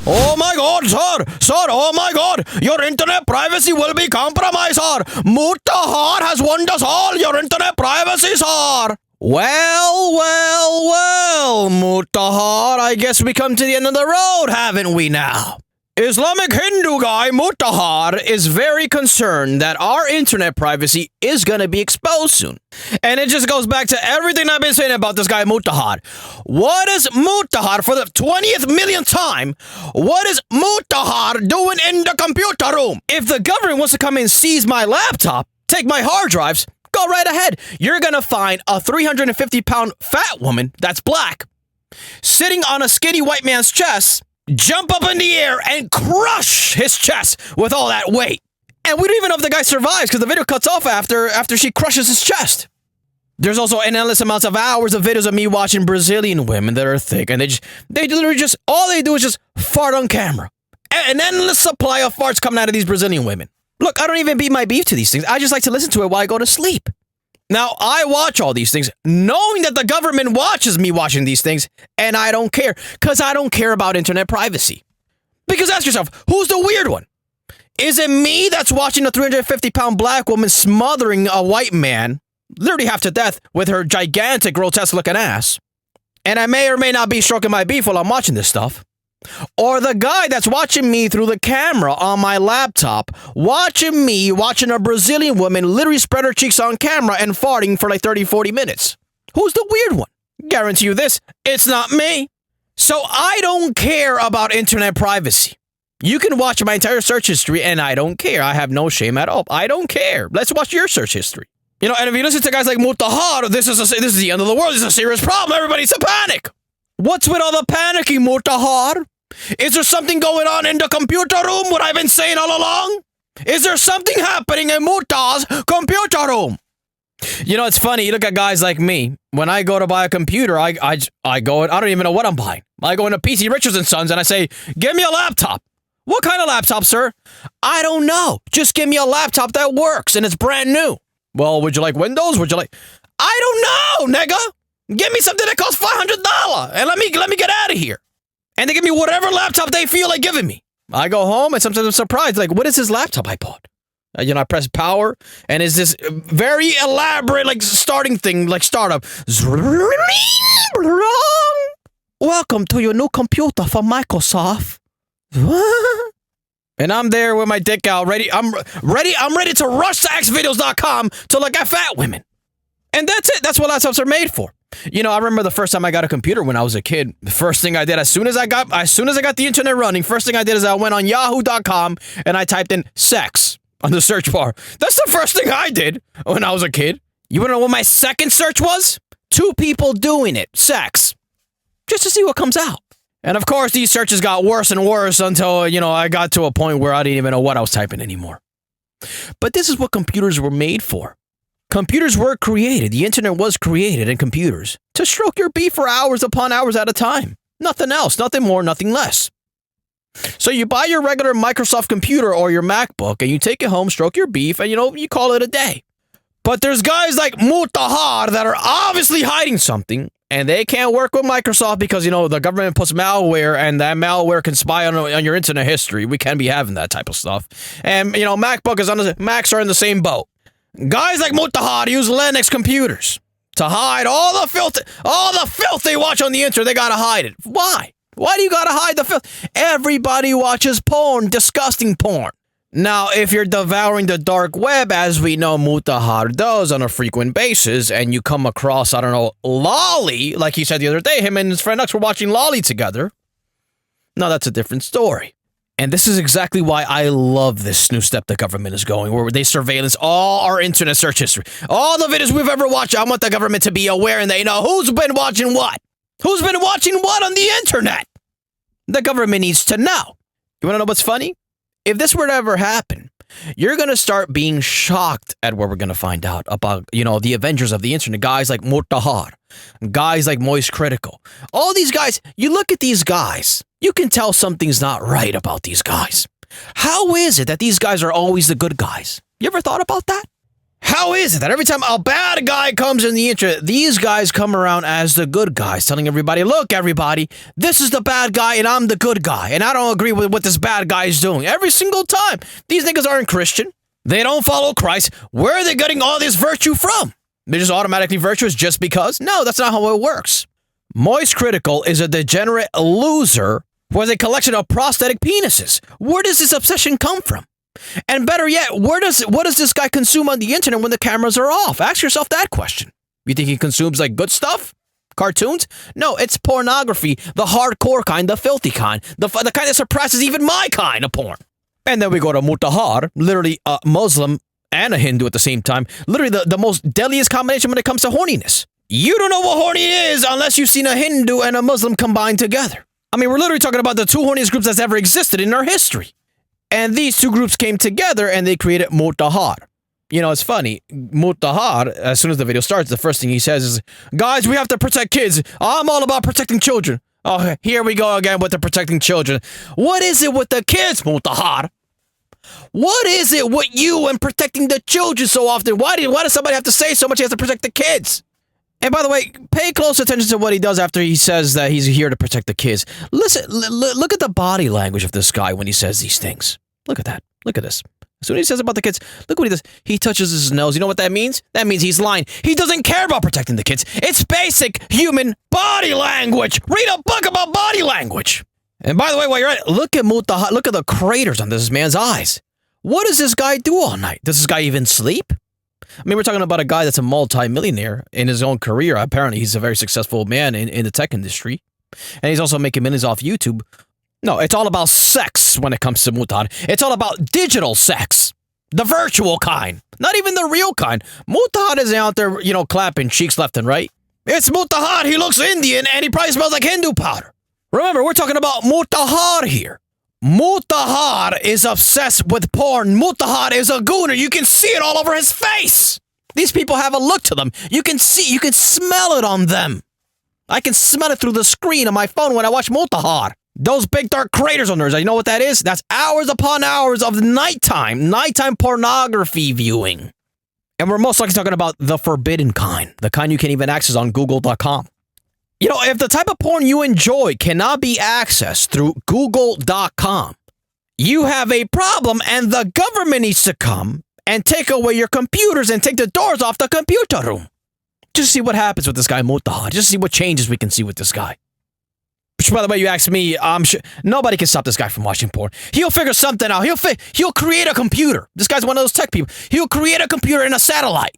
Oh my god, sir, oh my god, your internet privacy will be compromised, sir. Mutahar has warned us all, your internet privacy, sir. Well, Mutahar, I guess we come to the end of the road, haven't we now? Islamic Hindu guy Mutahar is very concerned that our internet privacy is going to be exposed soon. And it just goes back to everything I've been saying about this guy Mutahar. What is Mutahar, for the 20th millionth time, what is Mutahar doing in the computer room? If the government wants to come and seize my laptop, take my hard drives, go right ahead. You're going to find a 350-pound fat woman that's black sitting on a skinny white man's chest, jump up in the air and crush his chest with all that weight. And we don't even know if the guy survives because the video cuts off after she crushes his chest. There's also endless amounts of hours of videos of me watching Brazilian women that are thick, and they literally just, all they do is just fart on camera. An endless supply of farts coming out of these Brazilian women. Look, I don't even beat my beef to these things. I just like to listen to it while I go to sleep. Now, I watch all these things, knowing that the government watches me watching these things, and I don't care, because I don't care about internet privacy. Because ask yourself, who's the weird one? Is it me that's watching a 350-pound black woman smothering a white man, literally half to death, with her gigantic, grotesque-looking ass? And I may or may not be stroking my beef while I'm watching this stuff. Or the guy that's watching me through the camera on my laptop, watching a Brazilian woman literally spread her cheeks on camera and farting for like 30, 40 minutes. Who's the weird one? Guarantee you this, it's not me. So I don't care about internet privacy. You can watch my entire search history and I don't care. I have no shame at all. I don't care. Let's watch your search history. You know, and if you listen to guys like Mutahar, this is the end of the world. This is a serious problem. Everybody's a panic. What's with all the panicking, Mutahar? Is there something going on in the computer room, what I've been saying all along? Is there something happening in Mutahar's computer room? You know, it's funny, you look at guys like me. When I go to buy a computer, I go, I don't even know what I'm buying. I go into PC Richards & Sons and I say, give me a laptop. What kind of laptop, sir? I don't know. Just give me a laptop that works and it's brand new. Well, would you like Windows? Would you like... I don't know, nigga. Give me something that costs $500 and let me get out of here. And they give me whatever laptop they feel like giving me. I go home and sometimes I'm surprised. Like, what is this laptop I bought? You know, I press power and is this very elaborate, like, starting thing, like startup. Welcome to your new computer from Microsoft. And I'm there with my dick out, ready. I'm ready to rush to xvideos.com to look at fat women. And that's it. That's what laptops are made for. You know, I remember the first time I got a computer when I was a kid. The first thing I did, as soon as I got the internet running, first thing I did is I went on yahoo.com and I typed in sex on the search bar. That's the first thing I did when I was a kid. You want to know what my second search was? 2 people doing it. Sex. Just to see what comes out. And of course, these searches got worse and worse until, you know, I got to a point where I didn't even know what I was typing anymore. But this is what computers were made for. Computers were created, the internet was created in computers, to stroke your beef for hours upon hours at a time. Nothing else, nothing more, nothing less. So you buy your regular Microsoft computer or your MacBook and you take it home, stroke your beef, and you know, you call it a day. But there's guys like Mutahar that are obviously hiding something, and they can't work with Microsoft because, you know, the government puts malware and that malware can spy on your internet history. We can't be having that type of stuff. And, you know, Macs are in the same boat. Guys like Mutahar use Linux computers to hide all the filth they watch on the internet. They gotta hide it. Why? Why do you gotta hide the filth? Everybody watches porn, disgusting porn. Now, if you're devouring the dark web, as we know Mutahar does on a frequent basis, and you come across, I don't know, Lolly, like he said the other day, him and his friend X were watching Lolly together. Now, that's a different story. And this is exactly why I love this new step the government is going, where they surveillance all our internet search history. All the videos we've ever watched, I want the government to be aware and they know who's been watching what. Who's been watching what on the internet? The government needs to know. You want to know what's funny? If this were to ever happen, you're going to start being shocked at what we're going to find out about, you know, the Avengers of the internet, guys like Mutahar, guys like Moist Critical. All these guys, you look at these guys, you can tell something's not right about these guys. How is it that these guys are always the good guys? You ever thought about that? How is it that every time a bad guy comes in the internet, these guys come around as the good guys, telling everybody, look, everybody, this is the bad guy and I'm the good guy, and I don't agree with what this bad guy is doing. Every single time. These niggas aren't Christian. They don't follow Christ. Where are they getting all this virtue from? They're just automatically virtuous just because? No, that's not how it works. Moist Critical is a degenerate loser who has a collection of prosthetic penises. Where does this obsession come from? And better yet, what does this guy consume on the internet when the cameras are off? Ask yourself that question. You think he consumes like good stuff? Cartoons? No, it's pornography, the hardcore kind, the filthy kind, the kind that suppresses even my kind of porn. And then we go to Mutahar, literally a Muslim and a Hindu at the same time. Literally the most deadliest combination when it comes to horniness. You don't know what horny is unless you've seen a Hindu and a Muslim combined together. I mean, we're literally talking about the two horniest groups that's ever existed in our history. And these two groups came together and they created Mutahar. You know, it's funny. Mutahar, as soon as the video starts, the first thing he says is, guys, we have to protect kids. I'm all about protecting children. Oh, here we go again with the protecting children. What is it with the kids, Mutahar? What is it with you and protecting the children so often? Why does somebody have to say so much he has to protect the kids? And by the way, pay close attention to what he does after he says that he's here to protect the kids. Listen, look at the body language of this guy when he says these things. Look at that. Look at this. As soon as he says about the kids, look what he does. He touches his nose. You know what that means? That means he's lying. He doesn't care about protecting the kids. It's basic human body language. Read a book about body language. And by the way, while you're at it, look at Mutahar. Look at the craters on this man's eyes. What does this guy do all night? Does this guy even sleep? I mean, we're talking about a guy that's a multi-millionaire in his own career. Apparently, he's a very successful man in the tech industry. And he's also making millions off YouTube. No, it's all about sex when it comes to Mutahar. It's all about digital sex. The virtual kind. Not even the real kind. Mutahar isn't out there, you know, clapping cheeks left and right. It's Mutahar. He looks Indian and he probably smells like Hindu powder. Remember, we're talking about Mutahar here. Mutahar is obsessed with porn. Mutahar is a gooner. You can see it all over his face. These people have a look to them. You can smell it on them. I can smell it through the screen on my phone when I watch Mutahar. Those big dark craters on theirs, you know what that is? That's hours upon hours of nighttime pornography viewing. And we're most likely talking about the forbidden kind, the kind you can't even access on Google.com. You know, if the type of porn you enjoy cannot be accessed through Google.com, you have a problem and the government needs to come and take away your computers and take the doors off the computer room. Just see what happens with this guy, Mutahar. Just see what changes we can see with this guy. Which, by the way, you ask me, I'm sure nobody can stop this guy from watching porn. He'll figure something out. He'll create a computer. This guy's one of those tech people. He'll create a computer and a satellite.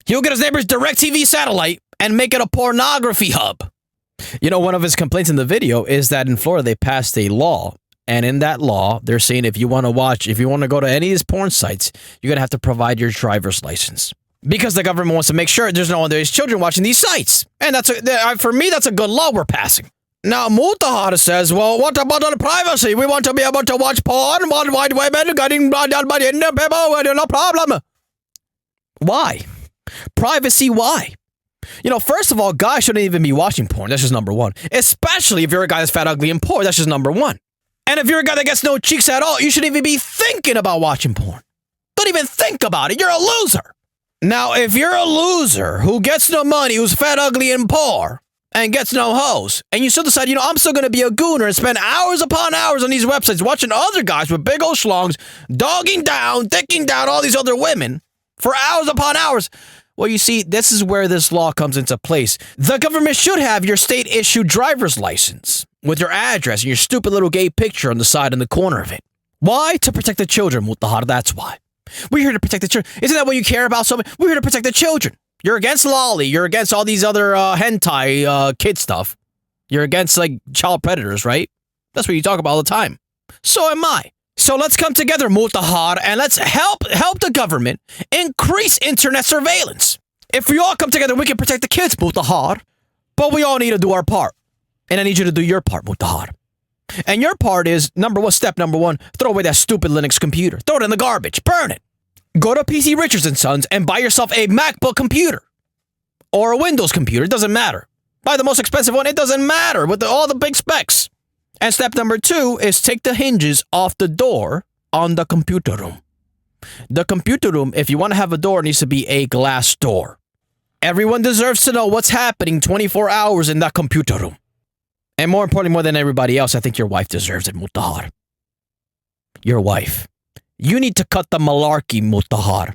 He'll get his neighbor's DirecTV satellite and make it a pornography hub. You know, one of his complaints in the video is that in Florida, they passed a law. And in that law, they're saying if you want to go to any of these porn sites, you're going to have to provide your driver's license. Because the government wants to make sure there's no underage children watching these sites. And for me, that's a good law we're passing. Now, Mutahar says, well, what about the privacy? We want to be able to watch porn, white women getting blood by the Indian people, no problem. Why? Privacy, why? You know, first of all, guys shouldn't even be watching porn. That's just number one. Especially if you're a guy that's fat, ugly, and poor. That's just number one. And if you're a guy that gets no cheeks at all, you shouldn't even be thinking about watching porn. Don't even think about it. You're a loser. Now, if you're a loser who gets no money, who's fat, ugly, and poor, and gets no hoes, and you still decide, you know, I'm still going to be a gooner and spend hours upon hours on these websites watching other guys with big old schlongs, dicking down all these other women for hours upon hours. Well, you see, this is where this law comes into place. The government should have your state-issued driver's license with your address and your stupid little gay picture on the side in the corner of it. Why? To protect the children, Mutahar, that's why. We're here to protect the children. Isn't that what you care about so much? We're here to protect the children. You're against lolly. You're against all these other hentai kid stuff. You're against, like, child predators, right? That's what you talk about all the time. So am I. So let's come together, Mutahar, and let's help the government increase internet surveillance. If we all come together, we can protect the kids, Mutahar. But we all need to do our part. And I need you to do your part, Mutahar. And your part is, step number one, throw away that stupid Linux computer. Throw it in the garbage. Burn it. Go to PC Richards & Sons and buy yourself a MacBook computer. Or a Windows computer. It doesn't matter. Buy the most expensive one. It doesn't matter with all the big specs. And step number two is take the hinges off the door on the computer room. The computer room, if you want to have a door, needs to be a glass door. Everyone deserves to know what's happening 24 hours in that computer room. And more importantly, more than everybody else, I think your wife deserves it, Mutahar. Your wife. You need to cut the malarkey, Mutahar.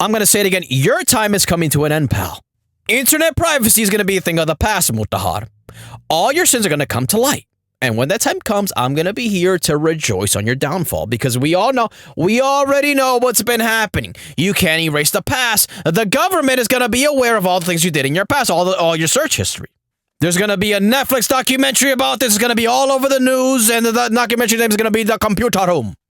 I'm going to say it again. Your time is coming to an end, pal. Internet privacy is going to be a thing of the past, Mutahar. All your sins are going to come to light. And when that time comes, I'm going to be here to rejoice on your downfall because we already know what's been happening. You can't erase the past. The government is going to be aware of all the things you did in your past, all your search history. There's going to be a Netflix documentary about this. It's going to be all over the news, and the documentary name is going to be The Computer Room.